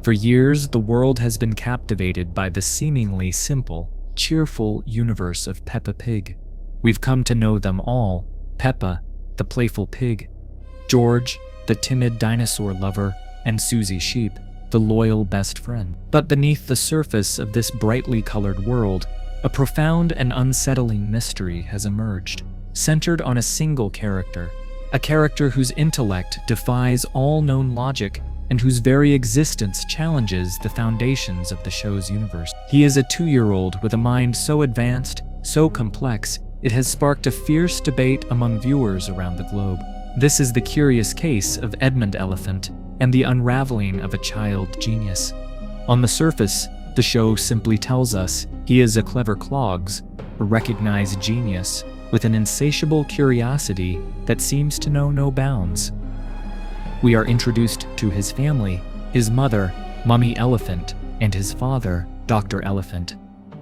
For years, the world has been captivated by the seemingly simple, cheerful universe of Peppa Pig. We've come to know them all: Peppa, the playful pig; George, the timid dinosaur lover; and Susie Sheep, the loyal best friend. But beneath the surface of this brightly colored world, a profound and unsettling mystery has emerged, centered on a single character, a character whose intellect defies all known logic and whose very existence challenges the foundations of the show's universe. He is a 2-year-old with a mind so advanced, so complex, it has sparked a fierce debate among viewers around the globe. This is the curious case of Edmund Elephant and the unraveling of a child genius. On the surface, the show simply tells us he is a clever clogs, a recognized genius, with an insatiable curiosity that seems to know no bounds. We are introduced to his family, his mother, Mummy Elephant, and his father, Dr. Elephant,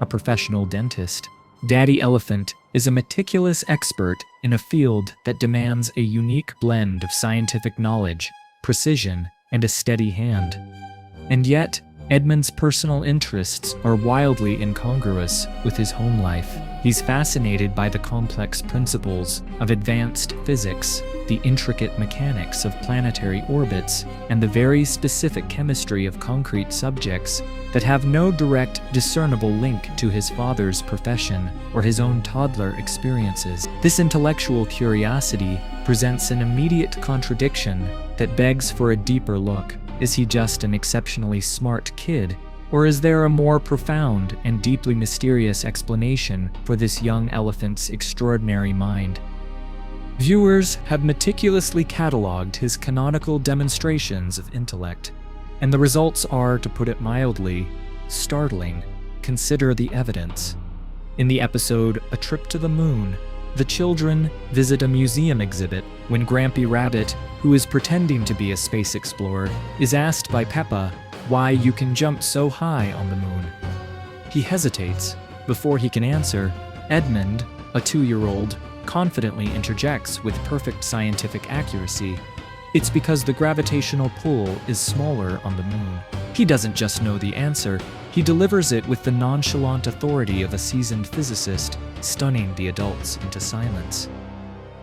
a professional dentist. Daddy Elephant is a meticulous expert in a field that demands a unique blend of scientific knowledge, precision, and a steady hand. And yet, Edmund's personal interests are wildly incongruous with his home life. He's fascinated by the complex principles of advanced physics, the intricate mechanics of planetary orbits, and the very specific chemistry of concrete subjects that have no direct discernible link to his father's profession or his own toddler experiences. This intellectual curiosity presents an immediate contradiction that begs for a deeper look. Is he just an exceptionally smart kid, or is there a more profound and deeply mysterious explanation for this young elephant's extraordinary mind? Viewers have meticulously cataloged his canonical demonstrations of intellect, and the results are, to put it mildly, startling. Consider the evidence. In the episode A Trip to the Moon, the children visit a museum exhibit when Grampy Rabbit, who is pretending to be a space explorer, is asked by Peppa why you can jump so high on the moon. He hesitates. Before he can answer, Edmund, a 2-year-old, confidently interjects with perfect scientific accuracy. It's because the gravitational pull is smaller on the moon. He doesn't just know the answer, he delivers it with the nonchalant authority of a seasoned physicist, stunning the adults into silence.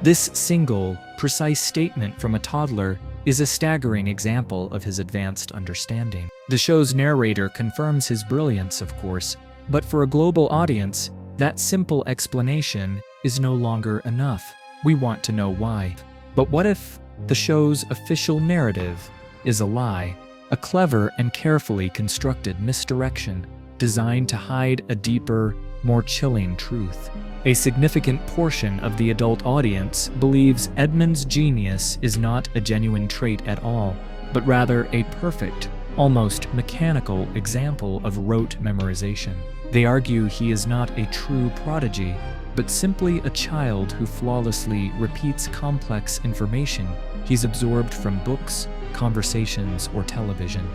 This single, precise statement from a toddler is a staggering example of his advanced understanding. The show's narrator confirms his brilliance, of course, but for a global audience, that simple explanation is no longer enough. We want to know why. But what if the show's official narrative is a lie? A clever and carefully constructed misdirection designed to hide a deeper, more chilling truth. A significant portion of the adult audience believes Edmund's genius is not a genuine trait at all, but rather a perfect, almost mechanical example of rote memorization. They argue he is not a true prodigy, but simply a child who flawlessly repeats complex information he's absorbed from books, conversations, or television.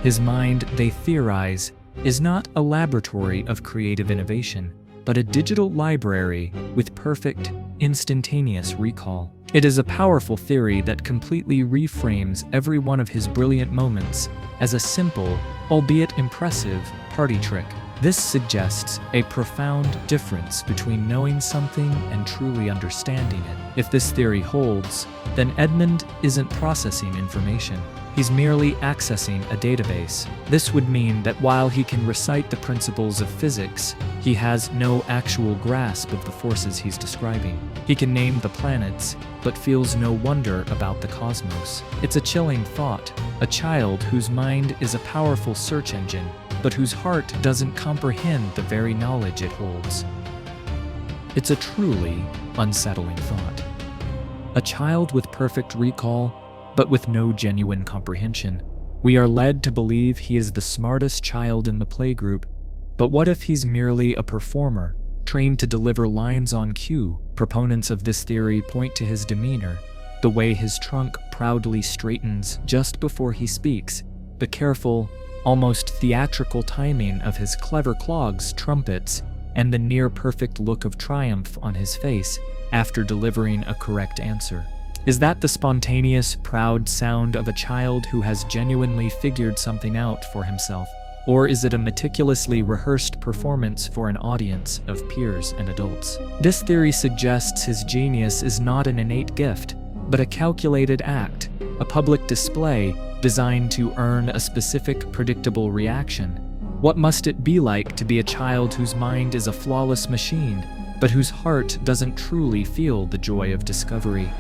His mind, they theorize, is not a laboratory of creative innovation, but a digital library with perfect, instantaneous recall. It is a powerful theory that completely reframes every one of his brilliant moments as a simple, albeit impressive, party trick. This suggests a profound difference between knowing something and truly understanding it. If this theory holds, then Edmund isn't processing information. He's merely accessing a database. This would mean that while he can recite the principles of physics, he has no actual grasp of the forces he's describing. He can name the planets, but feels no wonder about the cosmos. It's a chilling thought. A child whose mind is a powerful search engine, but whose heart doesn't comprehend the very knowledge it holds. It's a truly unsettling thought. A child with perfect recall, but with no genuine comprehension. We are led to believe he is the smartest child in the playgroup, but what if he's merely a performer, trained to deliver lines on cue? Proponents of this theory point to his demeanor, the way his trunk proudly straightens just before he speaks, the careful, almost theatrical timing of his clever clogs trumpets, and the near-perfect look of triumph on his face after delivering a correct answer. Is that the spontaneous, proud sound of a child who has genuinely figured something out for himself? Or is it a meticulously rehearsed performance for an audience of peers and adults? This theory suggests his genius is not an innate gift, but a calculated act, a public display designed to earn a specific, predictable reaction. What must it be like to be a child whose mind is a flawless machine, but whose heart doesn't truly feel the joy of discovery?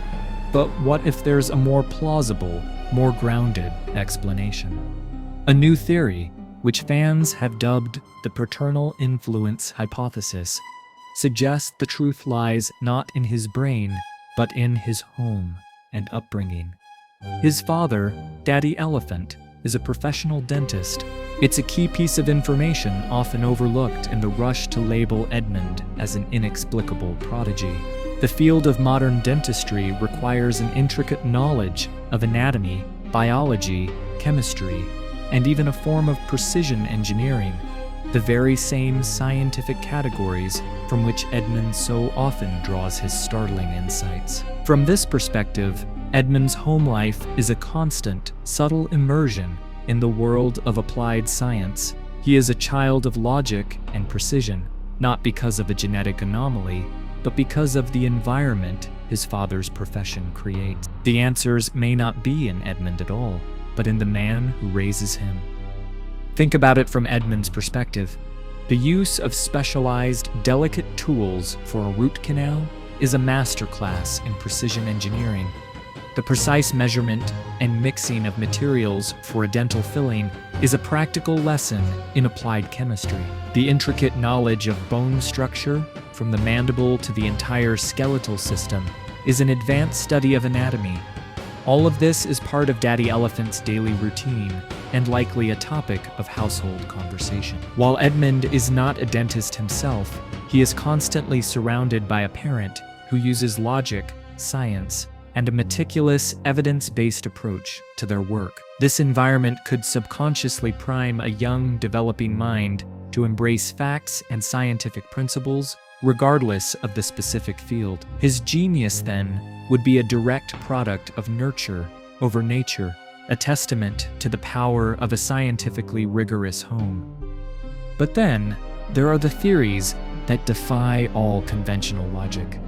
But what if there's a more plausible, more grounded explanation? A new theory, which fans have dubbed the paternal influence hypothesis, suggests the truth lies not in his brain, but in his home and upbringing. His father, Daddy Elephant, is a professional dentist. It's a key piece of information often overlooked in the rush to label Edmund as an inexplicable prodigy. The field of modern dentistry requires an intricate knowledge of anatomy, biology, chemistry, and even a form of precision engineering, the very same scientific categories from which Edmund so often draws his startling insights. From this perspective, Edmund's home life is a constant, subtle immersion in the world of applied science. He is a child of logic and precision, not because of a genetic anomaly, but because of the environment his father's profession creates. The answers may not be in Edmund at all, but in the man who raises him. Think about it from Edmund's perspective. The use of specialized, delicate tools for a root canal is a masterclass in precision engineering. The precise measurement and mixing of materials for a dental filling is a practical lesson in applied chemistry. The intricate knowledge of bone structure, from the mandible to the entire skeletal system, is an advanced study of anatomy. All of this is part of Daddy Elephant's daily routine and likely a topic of household conversation. While Edmund is not a dentist himself, he is constantly surrounded by a parent who uses logic, science, and a meticulous, evidence-based approach to their work. This environment could subconsciously prime a young, developing mind to embrace facts and scientific principles, regardless of the specific field. His genius, then, would be a direct product of nurture over nature, a testament to the power of a scientifically rigorous home. But then, there are the theories that defy all conventional logic,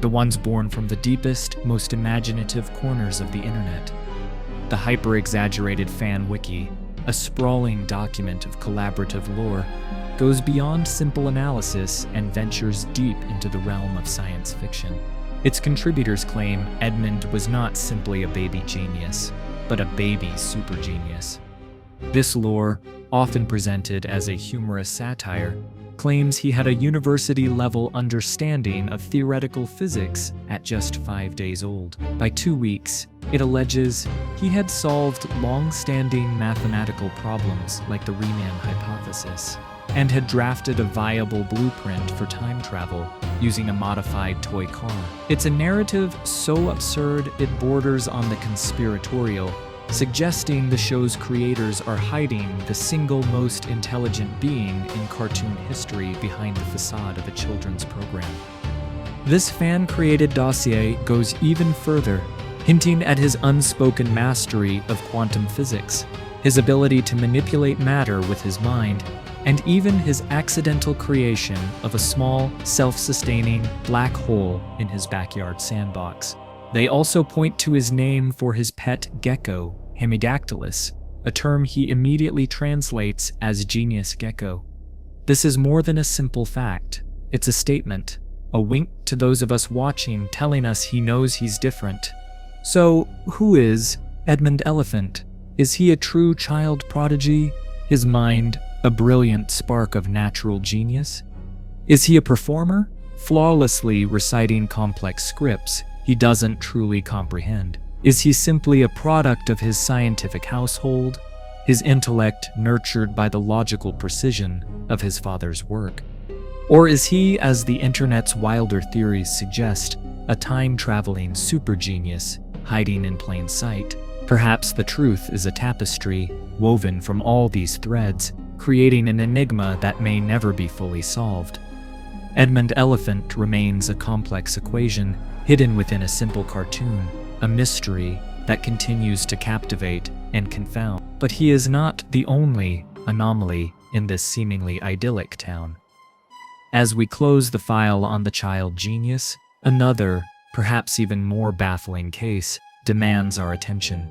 the ones born from the deepest, most imaginative corners of the internet. The hyper-exaggerated fan wiki, a sprawling document of collaborative lore, goes beyond simple analysis and ventures deep into the realm of science fiction. Its contributors claim Edmund was not simply a baby genius, but a baby super genius. This lore, often presented as a humorous satire, claims he had a university-level understanding of theoretical physics at just 5 days old. By 2 weeks, it alleges he had solved long-standing mathematical problems like the Riemann hypothesis, and had drafted a viable blueprint for time travel using a modified toy car. It's a narrative so absurd it borders on the conspiratorial, suggesting the show's creators are hiding the single most intelligent being in cartoon history behind the facade of a children's program. This fan-created dossier goes even further, hinting at his unspoken mastery of quantum physics, his ability to manipulate matter with his mind, and even his accidental creation of a small, self-sustaining black hole in his backyard sandbox. They also point to his name for his pet gecko, Hemidactylus, a term he immediately translates as Genius Gecko. This is more than a simple fact. It's a statement, a wink to those of us watching telling us he knows he's different. So, who is Edmund Elephant? Is he a true child prodigy? His mind a brilliant spark of natural genius? Is he a performer, flawlessly reciting complex scripts he doesn't truly comprehend? Is he simply a product of his scientific household, his intellect nurtured by the logical precision of his father's work? Or is he, as the internet's wilder theories suggest, a time-traveling super genius hiding in plain sight? Perhaps the truth is a tapestry woven from all these threads, creating an enigma that may never be fully solved. Edmund Elephant remains a complex equation hidden within a simple cartoon, a mystery that continues to captivate and confound. But he is not the only anomaly in this seemingly idyllic town. As we close the file on the child genius, another, perhaps even more baffling case demands our attention.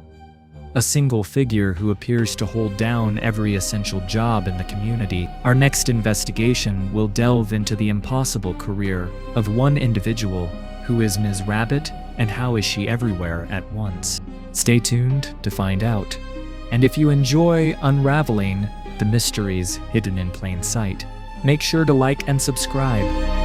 A single figure who appears to hold down every essential job in the community. Our next investigation will delve into the impossible career of one individual. Who is Ms. Rabbit, and how is she everywhere at once? Stay tuned to find out. And if you enjoy unraveling the mysteries hidden in plain sight, make sure to like and subscribe.